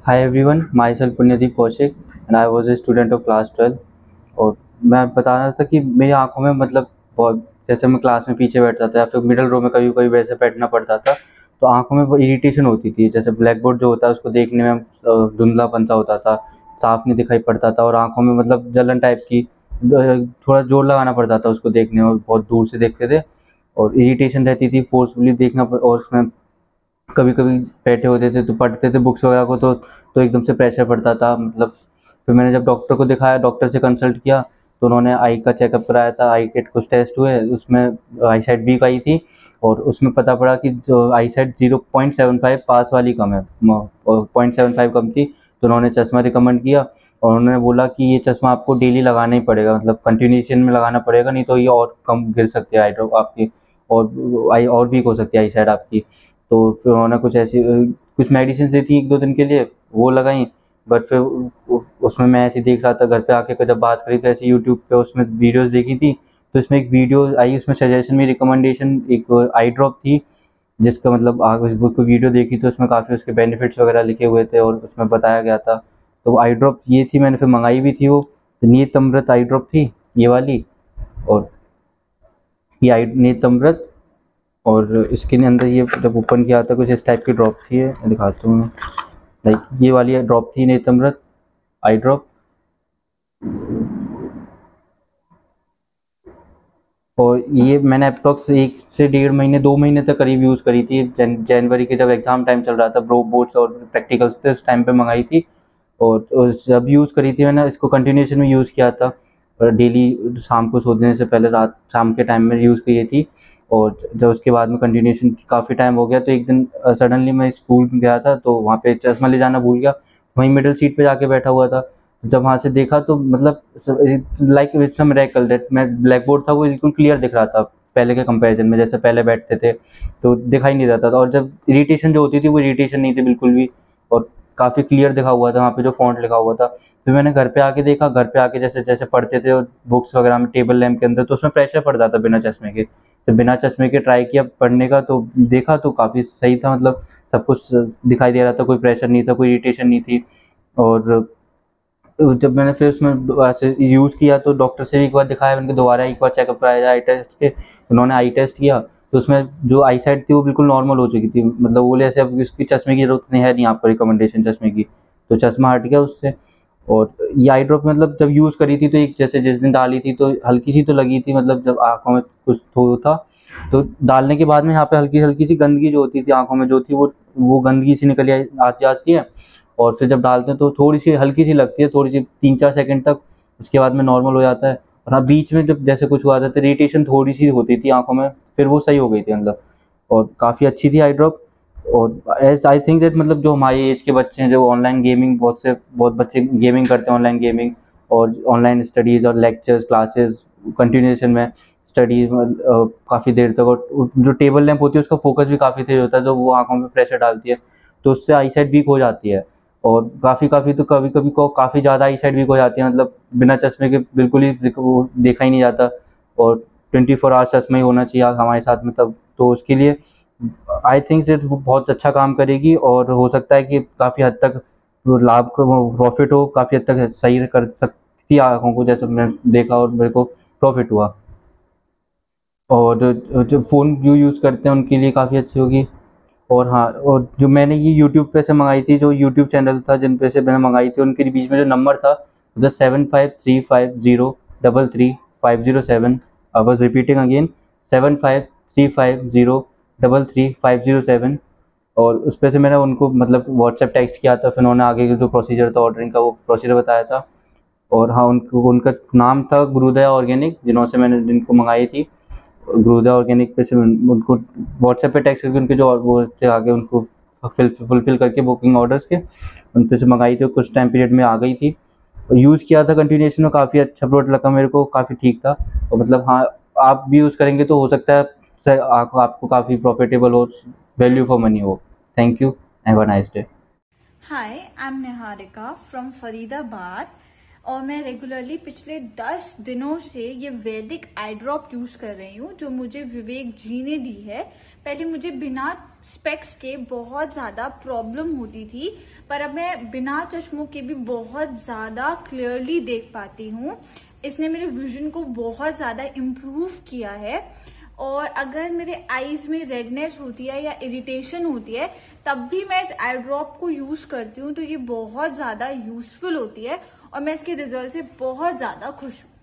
Hi everyone, myself Punyadeep Kaushik and I was a student of class 12। और मैं बता रहा था कि मेरी आंखों में मतलब बहुत, जैसे मैं क्लास में पीछे बैठता था या फिर मिडल रो में कभी कभी वैसे बैठना पड़ता था, तो आंखों में वो इरिटेशन होती थी। जैसे ब्लैक बोर्ड जो होता है उसको देखने में धुंधलापन सा होता था, साफ नहीं दिखाई पड़ता था और आंखों में मतलब जलन टाइप की, थोड़ा जोर लगाना पड़ता था उसको देखने में, बहुत दूर से देखते थे और इरिटेशन रहती थी, फोर्सफुली और उसमें कभी कभी बैठे होते थे तो पढ़ते थे बुक्स वगैरह को, तो एकदम से प्रेशर पड़ता था। मतलब फिर मैंने जब डॉक्टर को दिखाया, डॉक्टर से कंसल्ट किया, तो उन्होंने आई का चेकअप कराया था, आई के कुछ टेस्ट हुए, उसमें आई साइड वीक आई थी और उसमें पता पड़ा कि जो आई साइड 0.75 पास वाली कम है, 0.75 कम थी। तो उन्होंने चश्मा रिकमेंड किया और उन्होंने बोला कि ये चश्मा आपको डेली लगाना ही पड़ेगा, मतलब कंटिन्यूशन में लगाना पड़ेगा, नहीं तो ये और कम गिर सकती है आई ड्रॉप आपकी, और आई और वीक हो सकती है आई साइड आपकी। तो फिर उन्होंने कुछ ऐसी कुछ मेडिसिन दी थी 1-2 दिन के लिए, वो लगाई। बट फिर उसमें मैं ऐसे ही देख रहा था, घर पे आके जब बात करी तो ऐसे यूट्यूब पे उसमें वीडियोस देखी थी, तो इसमें एक वीडियो आई, उसमें सजेशन में रिकमेंडेशन एक आई ड्रॉप थी, जिसका मतलब आगे वो कोई वीडियो देखी तो उसमें काफ़ी उसके बेनिफिट्स वगैरह लिखे हुए थे और उसमें बताया गया था। तो वो आई ड्रॉप ये थी, मैंने फिर मंगाई भी थी, वो नीत अमृत आई ड्रॉप थी ये वाली। और ये आई नीत अमृत, और इसके अंदर ये जब ओपन किया था कुछ इस टाइप की ड्रॉप थी, ये मैं दिखाता हूँ। लाइक ये वाली ड्रॉप थी नेत्रमृत आई ड्रॉप। और ये मैंने अप्रॉक्स 1 से 1.5 महीने 2 महीने तक करीब यूज़ करी थी। जनवरी के जब एग्ज़ाम टाइम चल रहा था, बोर्ड्स और प्रैक्टिकल्स से, उस टाइम पे मंगाई थी। और जब यूज़ करी थी मैंने इसको कंटिन्यूशन में यूज़ किया था, और डेली शाम को सोने से पहले रात शाम के टाइम में यूज़ की थी। और जब उसके बाद में कंटिन्यूशन काफ़ी टाइम हो गया तो एक दिन सडनली मैं स्कूल गया था, तो वहाँ पे चश्मा ले जाना भूल गया, वहीं मिडिल सीट पे जाके बैठा हुआ था। जब वहाँ से देखा तो मतलब like it's a miracle that मैं ब्लैक बोर्ड था वो बिल्कुल क्लियर दिख रहा था पहले के कंपैरिजन में, जैसे पहले बैठते थे तो दिखाई नहीं देता था, और जब इरिटेशन जो होती थी वो इरिटेशन नहीं थी बिल्कुल भी, और काफ़ी क्लियर दिखा हुआ था वहाँ पे जो फ़ॉन्ट लिखा हुआ था। फिर मैंने घर पे आके देखा, घर पे आके जैसे जैसे पढ़ते थे और बुक्स वगैरह में टेबल लैंप के अंदर, तो उसमें प्रेशर पड़ता था बिना चश्मे के। तो बिना चश्मे के ट्राई किया पढ़ने का, तो देखा तो काफ़ी सही था, मतलब सब कुछ दिखाई दे रहा था, कोई प्रेशर नहीं था, कोई इरिटेशन नहीं थी। और जब मैंने फिर उसमें ऐसे यूज़ किया तो डॉक्टर से भी एक बार दिखाया, उनके दोबारा एक बार चेकअप कराया जाए आई टेस्ट के, उन्होंने आई टेस्ट किया, तो उसमें जो आई साइड थी वो बिल्कुल नॉर्मल हो चुकी थी, मतलब वो बोले ऐसे अब इसकी चश्मे की ज़रूरत नहीं है, नहीं आपको रिकमेंडेशन चश्मे की, तो चश्मा हट गया उससे। और ये आई ड्रॉप मतलब जब यूज़ करी थी तो एक जैसे जिस दिन डाली थी तो हल्की सी तो लगी थी, मतलब जब आँखों में कुछ तो था, तो डालने के बाद में यहाँ पे हल्की-हल्की सी गंदगी जो होती थी आँखों में जो थी, वो गंदगी सी निकल आती आती है। और फिर जब डालते हैं तो थोड़ी-सी हल्की-सी लगती है, थोड़ी-सी 3-4 सेकंड तक, उसके बाद में नॉर्मल हो जाता है। और हाँ, बीच में जब जैसे कुछ हुआ था तो इरिटेशन थोड़ी-सी होती थी आँखों में, फिर वो सही हो गई थी मतलब, और काफ़ी अच्छी थी आई ड्रॉप। और एज़ आई थिंक दैट मतलब जो हमारी एज के बच्चे हैं, जो ऑनलाइन गेमिंग, बहुत बच्चे गेमिंग करते हैं, ऑनलाइन गेमिंग और ऑनलाइन स्टडीज़ और लेक्चर्स, क्लासेस कंटिन्यूएशन में स्टडीज़ काफ़ी देर तक, और जो टेबल लैंप होती है उसका फ़ोकस भी काफ़ी तेज़ होता है, जो वो आँखों पे प्रेशर डालती है, तो उससे आई साइट वीक हो जाती है। और काफ़ी-काफ़ी तो कभी-कभी को काफ़ी ज़्यादा आई साइट वीक हो जाती है, मतलब बिना चश्मे के बिल्कुल ही वो देखा ही नहीं जाता, और 24 आवर्स चश्मा ही होना चाहिए हमारे साथ में तब। तो उसके लिए आई थिंक दैट वो बहुत अच्छा काम करेगी, और हो सकता है कि काफ़ी हद तक वो लाभ को वो प्रॉफ़िट हो, काफ़ी हद तक सही कर सकती है आँखों को, जैसे मैंने देखा और मेरे को प्रॉफ़िट हुआ। और जो फ़ोन जो यूज़ करते हैं उनके लिए काफ़ी अच्छी होगी। और हाँ, और जो मैंने ये यूट्यूब पे से मंगाई थी, जो यूट्यूब चैनल था जिन पे से मैंने मंगाई थी, उनके बीच में जो नंबर था, the 7535035507। I was repeating again, 7535035507। और उस पे से मैंने उनको मतलब व्हाट्सएप टेक्स्ट किया था, फिर उन्होंने आगे का जो प्रोसीजर था ऑर्डरिंग का वो प्रोसीजर बताया था। और हाँ, उनको उनका नाम था गुरुदया ऑर्गेनिक, जिन्हों से मैंने जिनको मंगाई थी, गुरुदेव ऑर्गेनिक पे से उनको व्हाट्सएप पे टेक्स्ट करके उनके जो वो थे आगे उनको फुलफिल करके बुकिंग ऑर्डर्स के उन पे से मंगाई थी, कुछ टाइम पीरियड में आ गई थी। यूज़ किया था कंटिन्यूएशन में, काफ़ी अच्छा प्रोडक्ट लगा मेरे को, काफ़ी ठीक था। और मतलब हाँ, आप भी यूज़ करेंगे तो हो सकता है आपको काफ़ी प्रॉफिटेबल हो, वैल्यू फॉर मनी हो। Thank you, have a nice day. Hi, I'm Niharika from Faridabad. और मैं रेगुलरली पिछले 10 दिनों से ये वैदिक आई ड्रॉप यूज कर रही हूँ, जो मुझे विवेक जी ने दी है। पहले मुझे बिना स्पेक्स के बहुत ज्यादा प्रॉब्लम होती थी, पर अब मैं बिना चश्मों के भी बहुत ज्यादा क्लियरली देख पाती हूँ। इसने मेरे विजन को बहुत ज्यादा इम्प्रूव किया है। और अगर मेरे आईज में रेडनेस होती है या इरिटेशन होती है, तब भी मैं इस आई ड्रॉप को यूज करती हूँ, तो ये बहुत ज्यादा यूजफुल होती है और मैं इसके रिजल्ट से बहुत ज्यादा खुश हूँ।